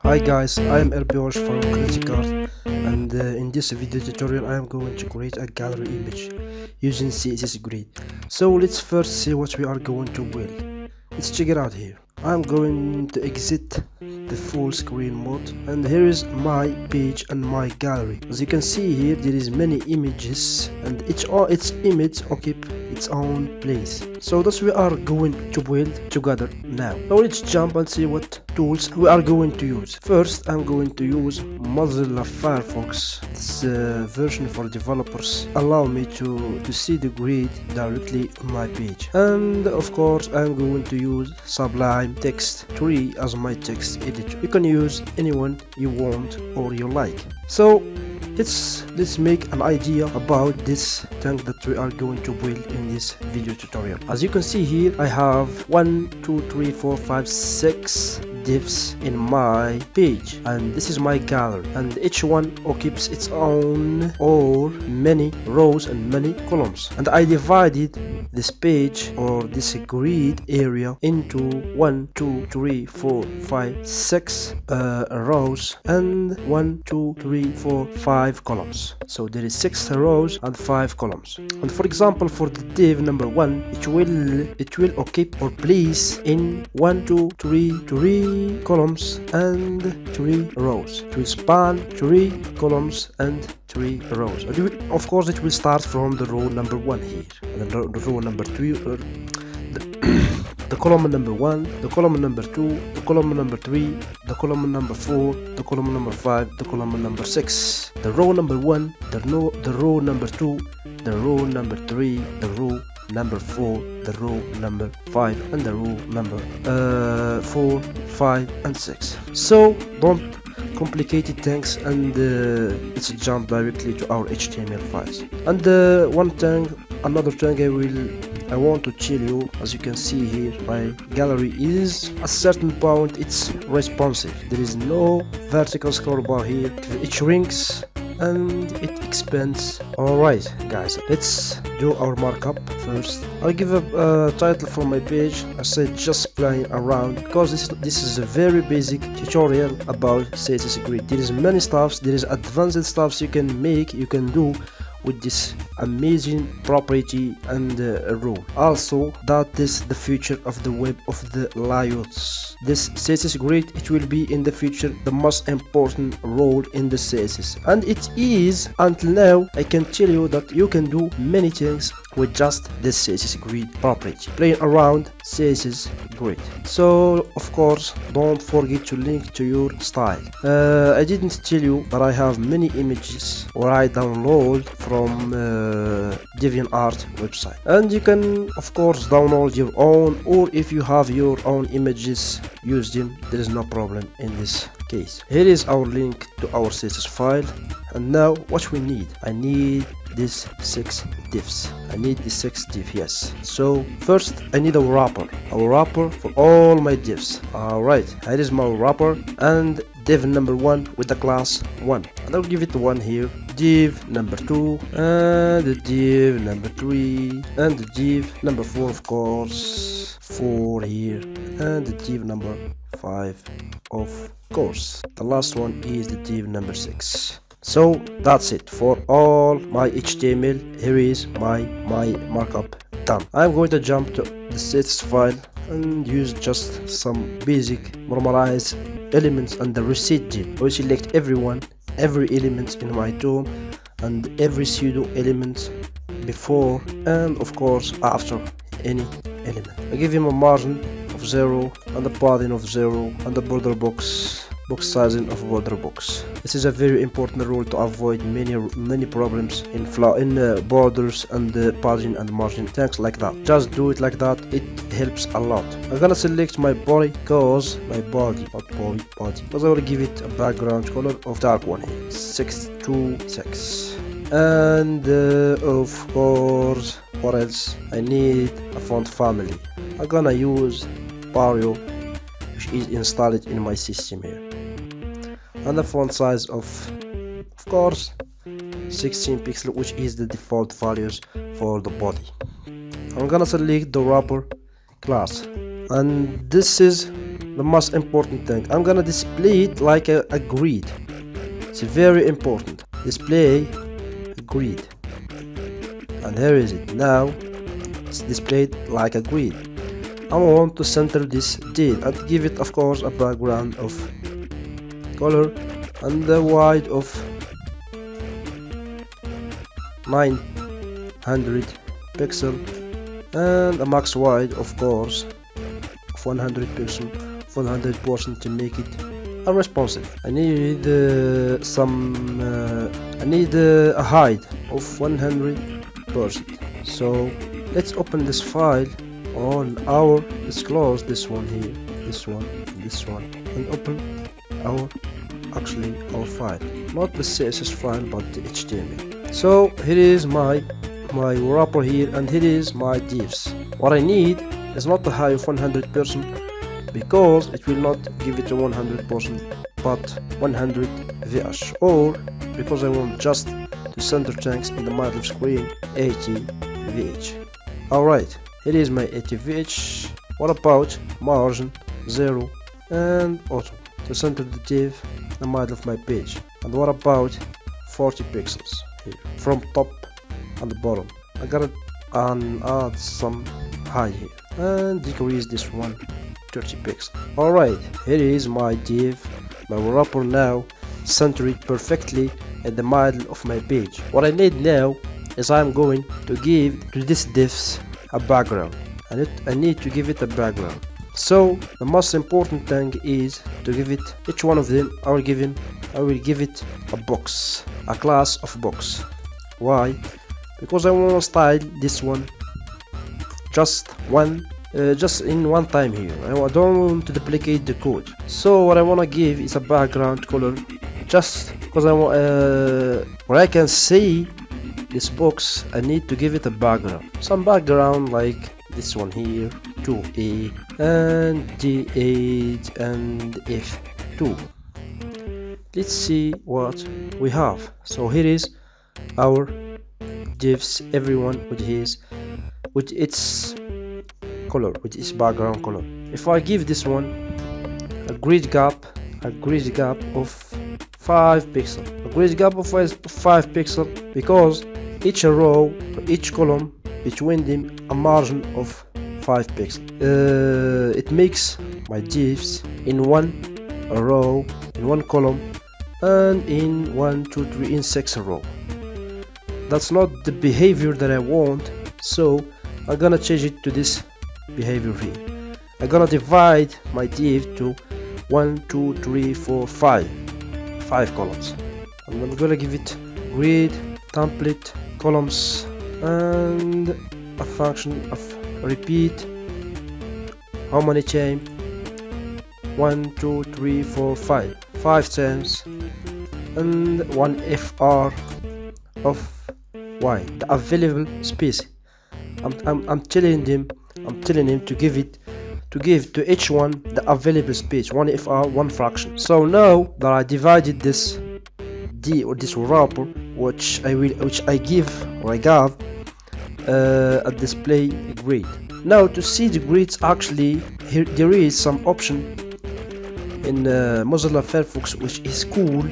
Hi guys, I am Erbios from Criticart, and in this video tutorial I am going to create a gallery image using CSS Grid. So let's first see what we are going to build. Let's check it out here. I'm going to exit the full screen mode, and here is my page and my gallery. As you can see here, there is many images, and each image occupy its own place. So that's we are going to build together now. So let's jump and see what tools we are going to use. First, I'm going to use Mozilla Firefox. This version for developers allow me to see the grid directly on my page. And of course, I'm going to use Sublime Text 3 as my text editor. You can use anyone you want or you like. So let's make an idea about this thing that we are going to build in this video tutorial. As you can see here, I have 1 2 3 4 5 6 divs in my page, and this is my gallery, and each one occupies its own or many rows and many columns. And I divided this page or this grid area into 1 2 3 4 5 6 rows and 1 2 3 4 5 columns. So there is 6 rows and 5 columns. And for example, for the div number 1, it will occupy or place in 1 2 3 columns and 3 rows. It will span 3 columns and 3 rows. Of course, it will start from the row number 1 here, and the row number 2, the column number 1, the column number 2, the column number 3, the column number 4, the column number 5, the column number 6, the row number 1, the row number 2, the row number 3, the row number 4, the row number 5, and the row number 4, 5, and 6. So don't complicated things, and let's jump directly to our HTML files. And another thing I want to tell you, as you can see here, my gallery is a certain point it's responsive. There is no vertical scroll bar here. It shrinks and it expands. Alright guys, let's do our markup first. I'll give a title for my page. I said just playing around, because this is a very basic tutorial about CSS Grid. There is many stuffs, there is advanced stuffs you can do with this amazing property and rule. Also, that is the future of the web of the layouts. This CSS Grid, it will be in the future the most important role in the CSS, and it is until now. I can tell you that you can do many things with just this CSS Grid property, playing around CSS Grid. So of course, don't forget to link to your style. I didn't tell you that I have many images where I download from DeviantArt website, and you can of course download your own, or if you have your own images, use them. There is no problem in this case. Here is our link to our CSS file, and now what we need, I need these 6 divs. I need the 6 div, yes. So first I need a wrapper for all my divs. Alright, here is my wrapper, and div number 1 with the class 1, and I'll give it 1 here, div number 2, and the div number 3, and the div number 4, of course 4 here, and the div number 5, of course. The last one is the div number 6. So that's it for all my HTML. Here is my markup done. I'm going to jump to the CSS file and use just some basic normalized elements and the reset div. I select every element in my DOM and every pseudo element before and of course after any element. I give him a margin of 0 and a padding of 0 and the border box sizing of border box. This is a very important rule to avoid many problems in borders and padding and margin, things like that. Just do it like that, it helps a lot. I'm gonna select my body, because I will give it a background color of dark one here, 626. And of course, what else? I need a font family. I'm gonna use Vario, which is installed in my system here, and the font size of course 16 pixels, which is the default values for the body. I'm gonna select the wrapper class, and this is the most important thing, I'm gonna display it like a grid. It's very important. Display a grid, and here is it. Now it's displayed like a grid. I want to center this div and give it, of course, a background of color and the wide of 900 pixel and a max wide, of course, of 100 pixel, 100% to make it responsive. I need I need a height of 100%. So let's open this file on our, let's close this one here, this one, and open our file, not the CSS file but the HTML. So here is my wrapper here, and here is my divs. What I need is not the high of 100% because it will not give it a 100%, but 100 VH, or because I want just to center things in the middle of screen, 80 VH. Alright, here is my 80 VH. What about margin 0 and auto to center the div in the middle of my page? And what about 40 pixels here from top and the bottom? I gotta add some height here and decrease this one 30 pixels. Alright, here is my div, my wrapper now centered perfectly in the middle of my page. What I need now is I'm going to give to this divs a background. I need to give it a background. So the most important thing is to give it, each one of them I will give it a box, a class of box. Why? Because I want to style this one just in one time here. I don't want to duplicate the code. So what I want to give is a background color, just because I want where I can see this box. I need to give it a background, some background like this one here, 2A and D8 and F2. Let's see what we have. So here is our divs, everyone with its color, with its background color. If I give this one a grid gap of 5 pixel, a grid gap of 5 pixel, because each row, each column between them a margin of 5 pixels. It makes my divs in one row, in one column, and in 1, 2, 3, in 6 row. That's not the behavior that I want, so I'm gonna change it to this behavior here. I'm gonna divide my div to 1, 2, 3, 4, 5 columns, and I'm gonna give it grid template columns and a function of repeat how many times, 1, 2, 3, 4, 5 times, and one fr of y, the available space. I'm telling him to give to each one the available space, one fr, one fraction. So now that I divided this this wrapper, which I gave a display grid. Now to see the grids, actually here there is some option in Mozilla Firefox which is cool,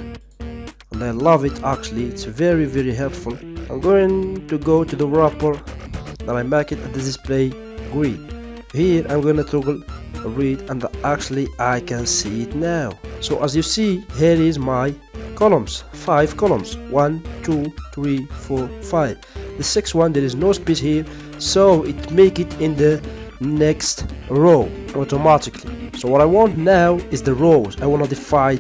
and I love it. Actually, it's very, very helpful. I'm going to go to the wrapper that I make it at the display grid. Here I'm going to toggle read, and actually I can see it now. So as you see, here is my columns, 5 columns, 1, 2, 3, 4, 5. The 6th one, there is no space here, so it make it in the next row automatically. So what I want now is the rows. I want to define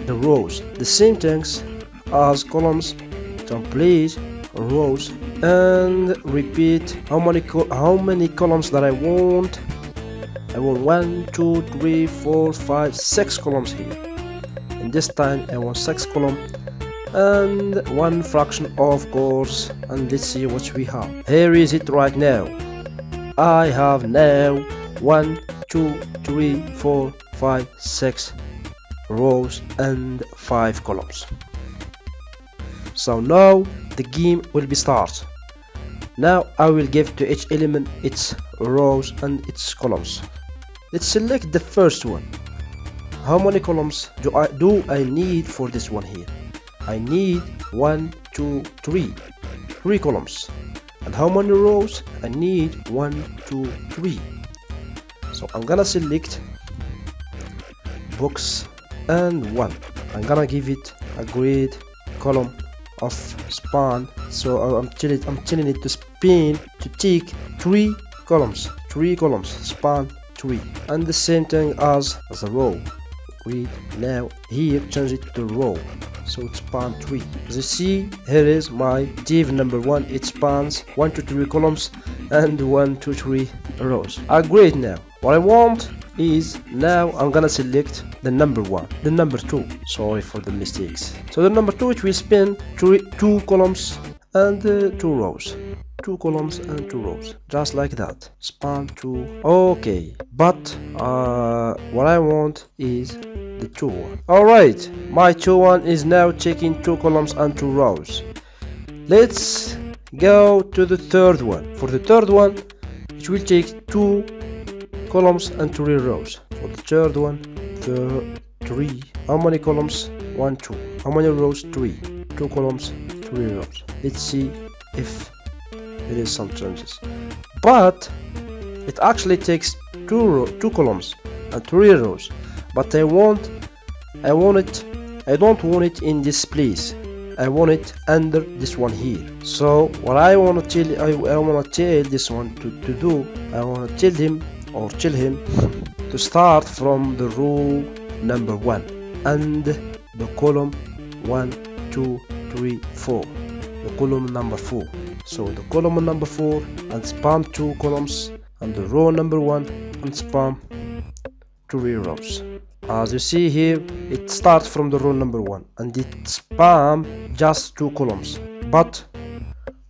the rows, the same things as columns, template, rows, and repeat how many columns that I want. I want 1, 2, 3, 4, 5, 6 columns here, and this time I want 6 columns and one fraction, of course. And let's see what we have. Here is it right now. I have now 1, 2, 3, 4, 5, 6 rows and 5 columns. So now the game will be start. Now I will give to each element its rows and its columns. Let's select the first one. How many columns do I need for this one here? I need 1, 2, 3. 3 columns. And how many rows? I need 1, 2, 3. So I'm gonna select box and 1. I'm gonna give it a grade column of span. So I'm telling it to spin to take 3 columns. 3 columns. Span 3. And the same thing as a row. Read now here, change it to row, so it spans 3. As you see, here is my div number 1. It spans 1, 2, 3 columns and 1, 2, 3 rows. Great. Now what I want is, now I'm gonna select the number 1, the number 2. Sorry for the mistakes. So the number 2, it will spin 2 columns and 2 rows. 2 columns and 2 rows, just like that. Span 2. Okay, but what I want is the 2 one. Alright, my 2 one is now taking 2 columns and 2 rows. Let's go to the third one. For the third one, it will take 2 columns and 3 rows. For the third one, 3. How many columns? 1, 2. How many rows? 3. 2 columns, 3 rows. Let's see if there is some changes. But it actually takes 2 columns and 3 rows. But I don't want it in this place. I want it under this one here. So what I want to tell this one to do, I want to tell him to start from the row number 1 and the column 1, 2, 3, 4. The column number 4. So the column number 4 and spam 2 columns, and the row number 1 and spam 3 rows. As you see here, it starts from the row number 1 and it spam just 2 columns. But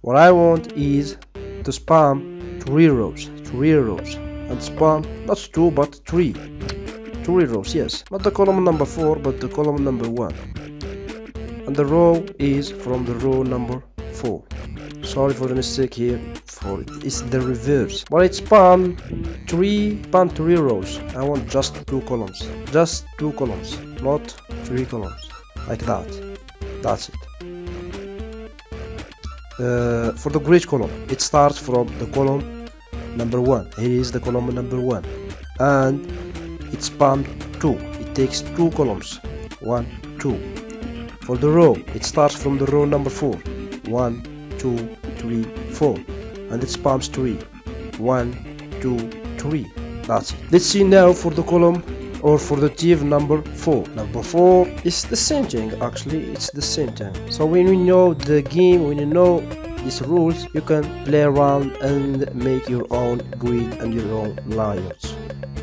what I want is to spam 3 rows, and spam not 2 but 3 rows. Yes, not the column number 4 but the column number 1, and the row is from the row number 4. Sorry for the mistake here, for it's the reverse, but it's span 3 rows. I want just 2 columns, not 3 columns, like that. That's it. For the grid column, it starts from the column number 1. Here is the column number 1, and it spans 2. It takes 2 columns, 1, 2. For the row, it starts from the row number 4. 1, 2, 3, 4, and it spans 3. 1, 2, 3. That's it. Let's see now for the column, or for the div number 4. Number 4 is the same thing. Actually, it's the same thing. So when you know the game, when you know these rules, you can play around and make your own grid and your own layouts.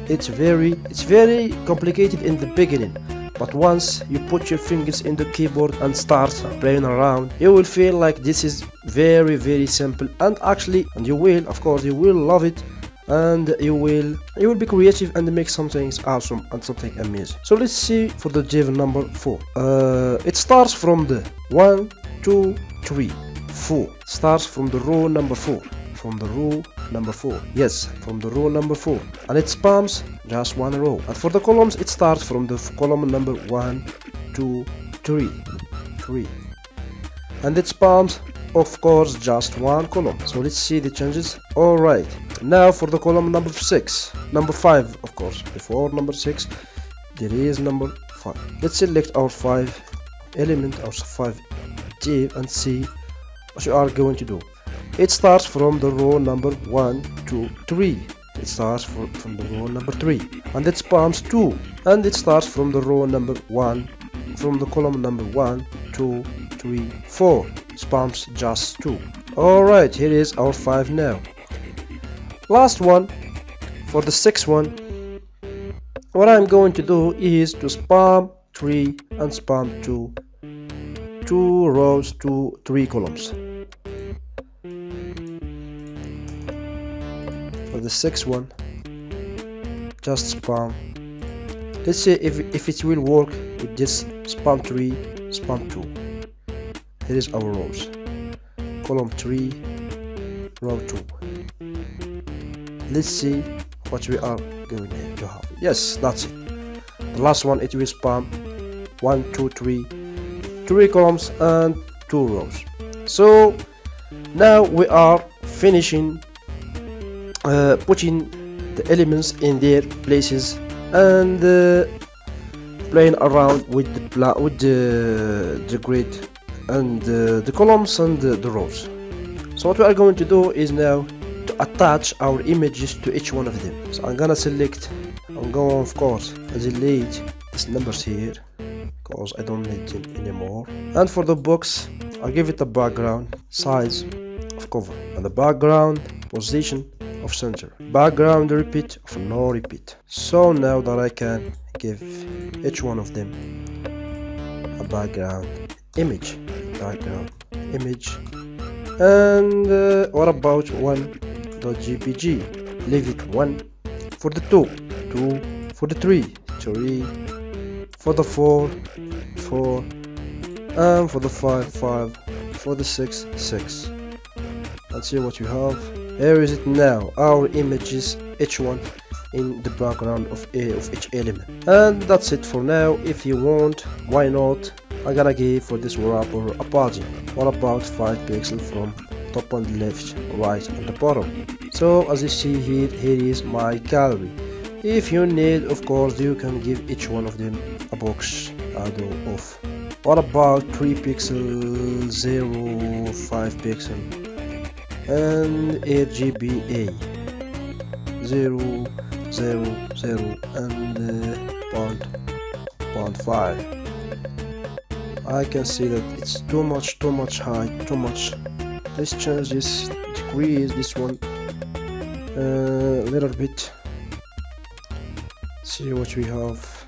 It's very complicated in the beginning, but once you put your fingers in the keyboard and start playing around, you will feel like this is very simple, and you will, of course, you will love it, and you will be creative and make something awesome and something amazing. So let's see for the div number 4. It starts from the 1, 2, 3, 4. Starts from the row number 4. From the row number 4. Yes, from the row number 4. And it spans just 1 row. And for the columns, it starts from the column number 1, 2, 3. And it spans, of course, just 1 column. So let's see the changes. Alright. Now for the column number 6. Number 5, of course. Before number 6, there is number 5. Let's select our 5 element, our 5 div, and see what you are going to do. It starts from the row number 1, 2, 3. It starts from the row number 3, and it spans 2, and it starts from the row number 1, from the column number 1, 2, 3, 4. Spans just 2. Alright, here is our 5 now. Last one, for the 6th one, what I'm going to do is to spam 3 and spam 2 rows, 3 columns. For the 6th one, just spam. Let's see if it will work with this spam 3, spam 2. Here is our rows. Column 3, row 2. Let's see what we are going to have. Yes, that's it. The last one, it will spam 1 2 3 3 columns and 2 rows. So now we are finishing putting the elements in their places and playing around with the grid and the columns and the rows. So what we are going to do is now to attach our images to each one of them. So I'm gonna select, I'm going of course delete these numbers here because I don't need them anymore. And for the box, I'll give it a background, size of cover, and the background position of center, background repeat of no repeat. So now that I can give each one of them a background image, and what about 1.jpg? Leave it 1 for the 2 for the 3 for the 4 and for the 5 for the 6 Let's see what you have. Here is it now, our images, each one in the background of each element. And that's it for now. If you want, why not, I'm gonna give for this wrapper a padding. What about 5 pixels from top and left, right and the bottom. So as you see here, here is my gallery. If you need, of course, you can give each one of them a box of. What about 3 pixel, 0, 5 pixel and RGBA 0, 0, 0 and 0.5. I can see that it's too much high, too much. Let's change this, decrease this one a little bit. See what we have.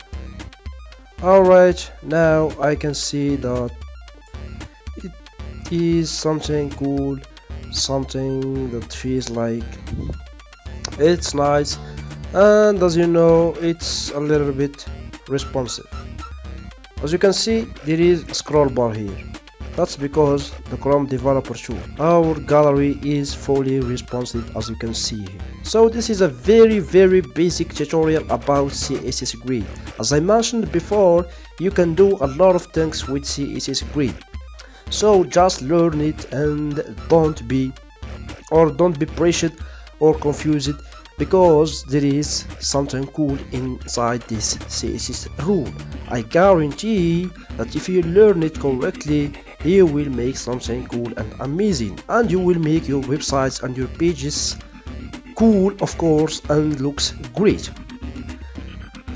Alright, now I can see that it is something cool, something that feels like it's nice, and as you know, it's a little bit responsive. As you can see, there is a scroll bar here. That's because the Chrome developer tool, our gallery, is fully responsive, as you can see here. So this is a very basic tutorial about CSS Grid. As I mentioned before, you can do a lot of things with CSS Grid. So just learn it and don't be pressured or confused, because there is something cool inside this CSS rule. I guarantee that if you learn it correctly, you will make something cool and amazing, and you will make your websites and your pages cool, of course, and looks great.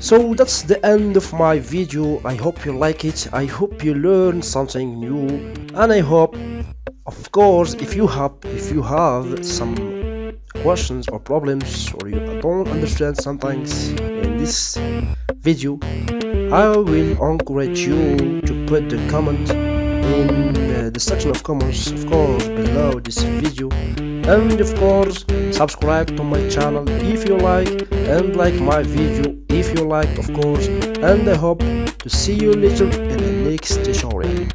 So that's the end of my video. I hope you like it. I hope you learned something new, and I hope, of course, if you have some questions or problems, or you don't understand some things in this video, I will encourage you to put the comment in the section of comments, of course, below this video, and of course subscribe to my channel if you like, and like my video if you like, of course, and I hope to see you later in the next tutorial.